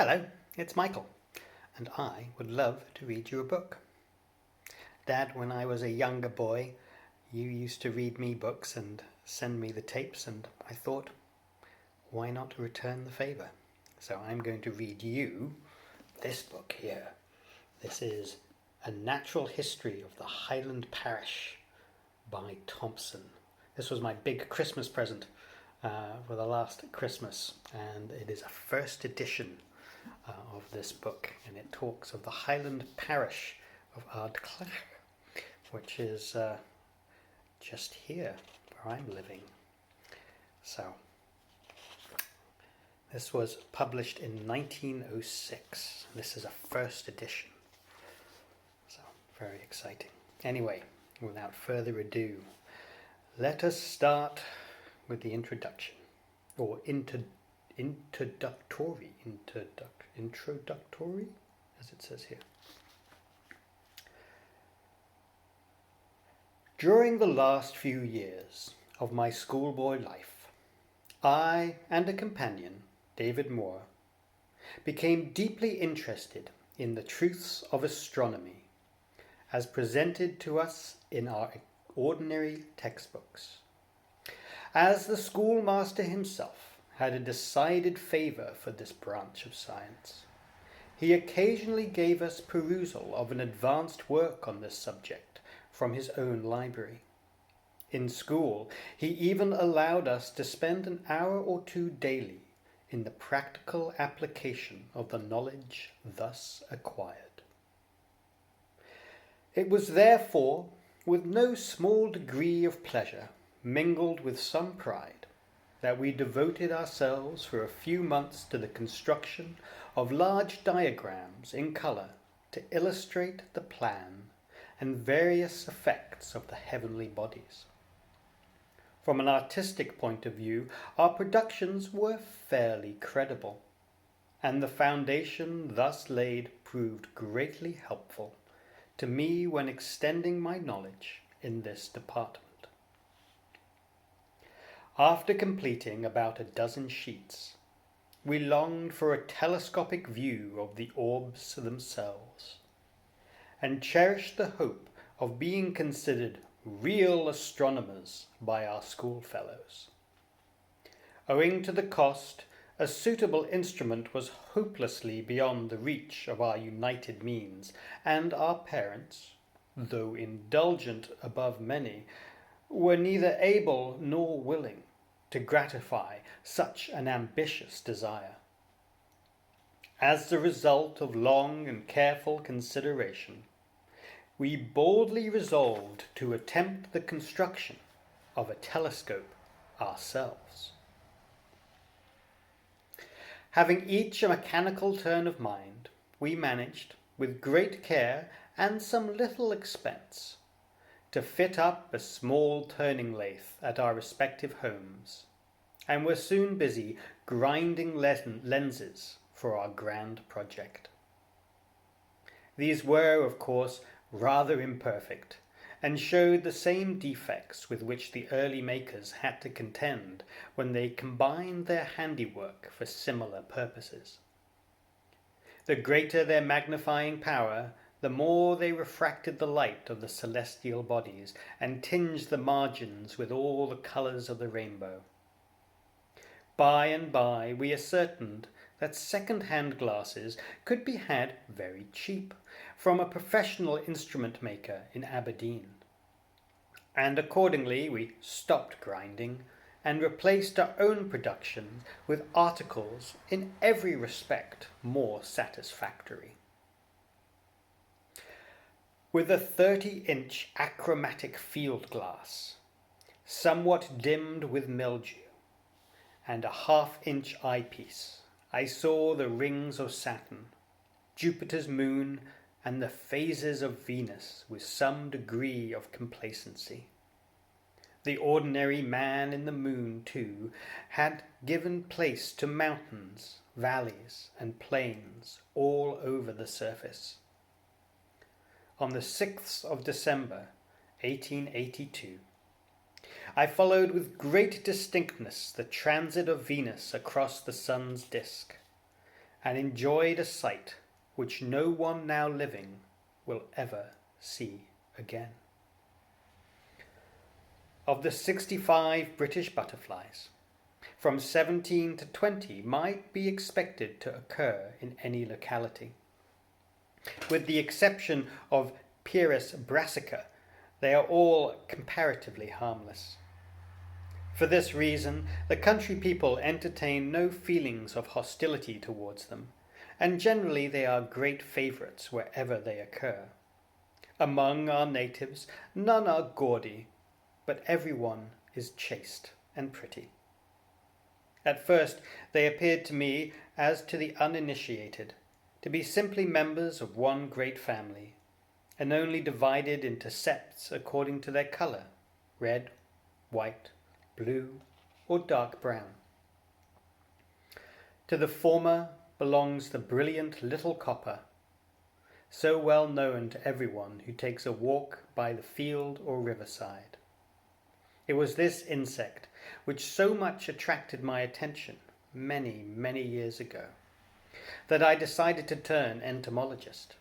Hello, it's Michael, and I would love to read you a book. Dad, when I was a younger boy, you used to read me books and send me the tapes, and I thought, why not return the favour? So I'm going to read you this book here. This is A Natural History of the Highland Parish by Thomson. This was my big Christmas present for the last Christmas, and it is a first edition of this book, and it talks of the Highland Parish of Ardclach, which is just here where I'm living. So this was published in 1906. This is a first edition, so very exciting. Anyway, without further ado, let us start with the introduction, or introductory, as it says here. During the last few years of my schoolboy life, I and a companion, David Moore, became deeply interested in the truths of astronomy as presented to us in our ordinary textbooks. As the schoolmaster himself had a decided favour for this branch of science, he occasionally gave us perusal of an advanced work on this subject from his own library. In school, he even allowed us to spend an hour or two daily in the practical application of the knowledge thus acquired. It was therefore with no small degree of pleasure, mingled with some pride, that we devoted ourselves for a few months to the construction of large diagrams in colour to illustrate the plan and various effects of the heavenly bodies. From an artistic point of view, our productions were fairly credible, and the foundation thus laid proved greatly helpful to me when extending my knowledge in this department. After completing about a dozen sheets, we longed for a telescopic view of the orbs themselves, and cherished the hope of being considered real astronomers by our schoolfellows. Owing to the cost, a suitable instrument was hopelessly beyond the reach of our united means, and our parents, though indulgent above many, were neither able nor willing to gratify such an ambitious desire. As the result of long and careful consideration, we boldly resolved to attempt the construction of a telescope ourselves. Having each a mechanical turn of mind, we managed, with great care and some little expense, to fit up a small turning lathe at our respective homes, and were soon busy grinding lenses for our grand project. These were, of course, rather imperfect, and showed the same defects with which the early makers had to contend when they combined their handiwork for similar purposes. The greater their magnifying power, the more they refracted the light of the celestial bodies and tinged the margins with all the colours of the rainbow. By and by we ascertained that second-hand glasses could be had very cheap from a professional instrument maker in Aberdeen, and accordingly we stopped grinding and replaced our own production with articles in every respect more satisfactory. With a 30-inch achromatic field glass, somewhat dimmed with mildew, and a half-inch eyepiece, I saw the rings of Saturn, Jupiter's moon, and the phases of Venus with some degree of complacency. The ordinary man in the moon, too, had given place to mountains, valleys, and plains all over the surface. On the 6th of December, 1882, I followed with great distinctness the transit of Venus across the sun's disk, and enjoyed a sight which no one now living will ever see again. Of the 65 British butterflies, from 17 to 20 might be expected to occur in any locality. With the exception of Pyrrhus brassica, they are all comparatively harmless. For this reason, the country people entertain no feelings of hostility towards them, and generally they are great favourites wherever they occur. Among our natives, none are gaudy, but everyone is chaste and pretty. At first, they appeared to me, as to the uninitiated, to be simply members of one great family, and only divided into septs according to their colour, red, white, blue, or dark brown. To the former belongs the brilliant little copper, so well known to everyone who takes a walk by the field or riverside. It was this insect which so much attracted my attention many, many years ago, that I decided to turn entomologist.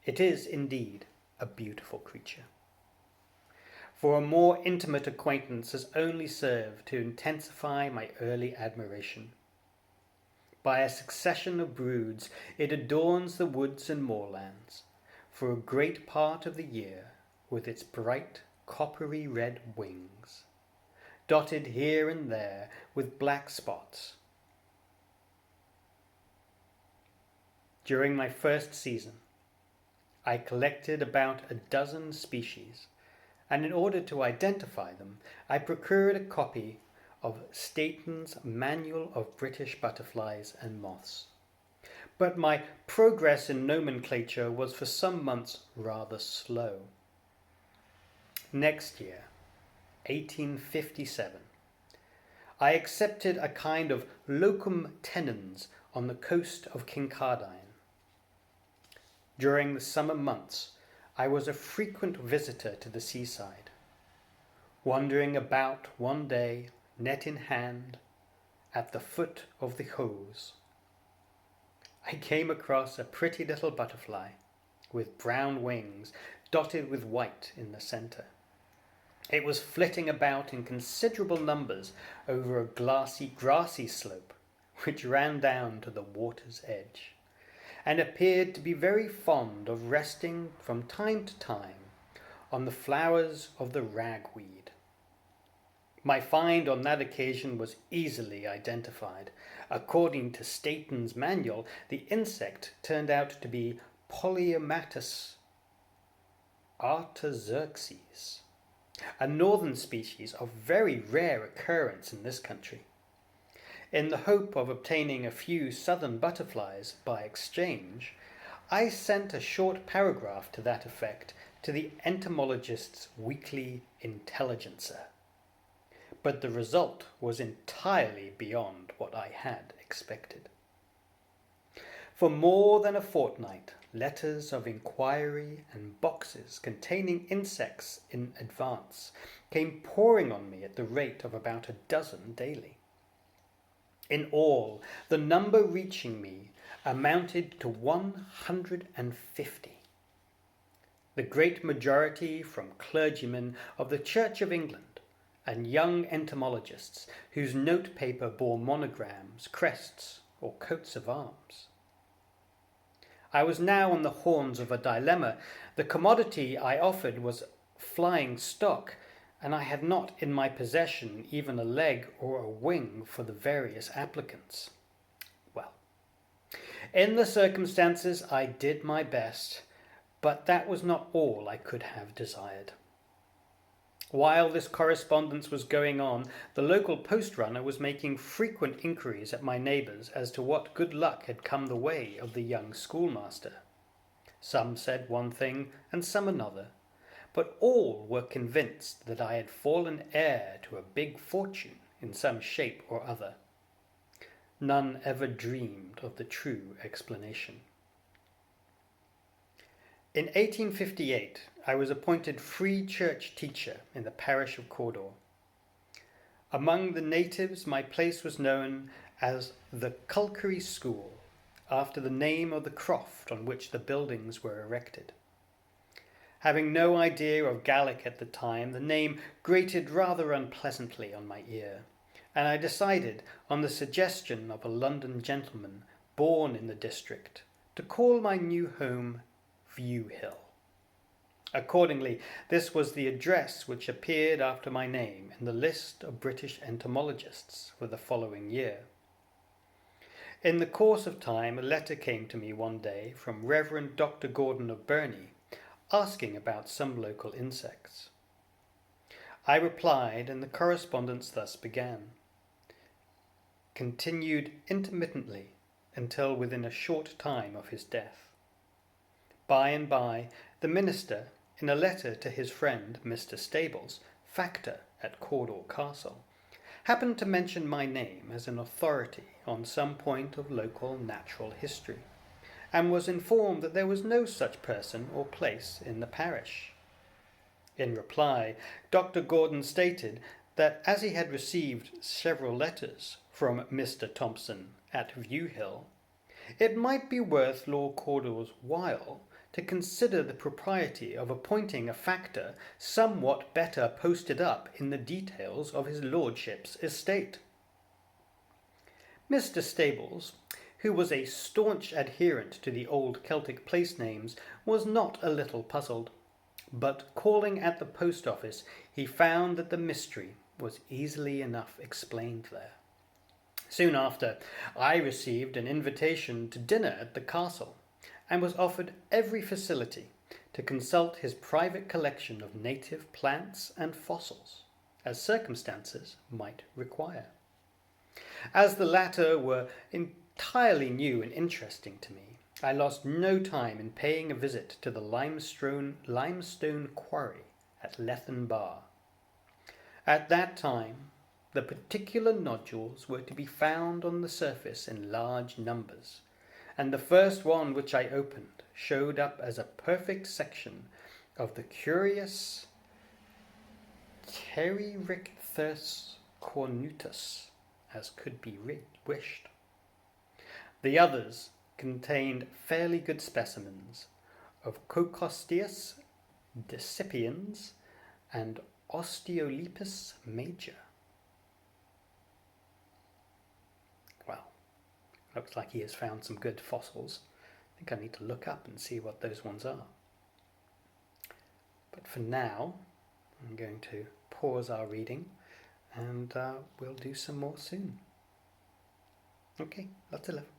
It is indeed a beautiful creature. For a more intimate acquaintance has only served to intensify my early admiration. By a succession of broods it adorns the woods and moorlands for a great part of the year with its bright coppery red wings, dotted here and there with black spots. During my first season, I collected about a dozen species, and in order to identify them, I procured a copy of Staton's Manual of British Butterflies and Moths. But my progress in nomenclature was for some months rather slow. Next year, 1857, I accepted a kind of locum tenens on the coast of Kincardine. During the summer months, I was a frequent visitor to the seaside, wandering about one day, net in hand, at the foot of the Hose. I came across a pretty little butterfly with brown wings dotted with white in the centre. It was flitting about in considerable numbers over a glassy, grassy slope which ran down to the water's edge, and appeared to be very fond of resting from time to time on the flowers of the ragweed. My find on that occasion was easily identified. According to Staton's manual, the insect turned out to be Polyematus artaxerxes, a northern species of very rare occurrence in this country. In the hope of obtaining a few southern butterflies by exchange, I sent a short paragraph to that effect to the Entomologist's Weekly Intelligencer. But the result was entirely beyond what I had expected. For more than a fortnight, letters of inquiry and boxes containing insects in advance came pouring on me at the rate of about a dozen daily. In all, the number reaching me amounted to 150. The great majority from clergymen of the Church of England and young entomologists whose notepaper bore monograms, crests, or coats of arms. I was now on the horns of a dilemma. The commodity I offered was flying stock, and I had not in my possession even a leg or a wing for the various applicants. Well, in the circumstances I did my best, but that was not all I could have desired. While this correspondence was going on, the local post-runner was making frequent inquiries at my neighbours as to what good luck had come the way of the young schoolmaster. Some said one thing and some another, but all were convinced that I had fallen heir to a big fortune in some shape or other. None ever dreamed of the true explanation. In 1858, I was appointed free church teacher in the parish of Cawdor. Among the natives, my place was known as the Culkery School, after the name of the croft on which the buildings were erected. Having no idea of Gaelic at the time, the name grated rather unpleasantly on my ear, and I decided, on the suggestion of a London gentleman born in the district, to call my new home View Hill. Accordingly, this was the address which appeared after my name in the list of British entomologists for the following year. In the course of time, a letter came to me one day from Reverend Dr. Gordon of Burney, asking about some local insects. I replied, and the correspondence thus began, continued intermittently until within a short time of his death. By and by, the minister, in a letter to his friend Mr. Stables, factor at Cawdor Castle, happened to mention my name as an authority on some point of local natural history, and was informed that there was no such person or place in the parish. In reply, Dr. Gordon stated that as he had received several letters from Mr. Thomson at View Hill, it might be worth Lord Cawdor's while to consider the propriety of appointing a factor somewhat better posted up in the details of his lordship's estate. Mr. Stables, who was a staunch adherent to the old Celtic place names, was not a little puzzled, but calling at the post office, he found that the mystery was easily enough explained there. Soon after, I received an invitation to dinner at the castle, and was offered every facility to consult his private collection of native plants and fossils, as circumstances might require. As the latter were entirely new and interesting to me, I lost no time in paying a visit to the limestone quarry at Lethen Bar. At that time, the particular nodules were to be found on the surface in large numbers, and the first one which I opened showed up as a perfect section of the curious Pterichthys cornutus, as could be wished. The others contained fairly good specimens of Cocosteus decipiens and Osteolepis major. Well, looks like he has found some good fossils. I think I need to look up and see what those ones are. But for now, I'm going to pause our reading, and we'll do some more soon. Okay, lots of love.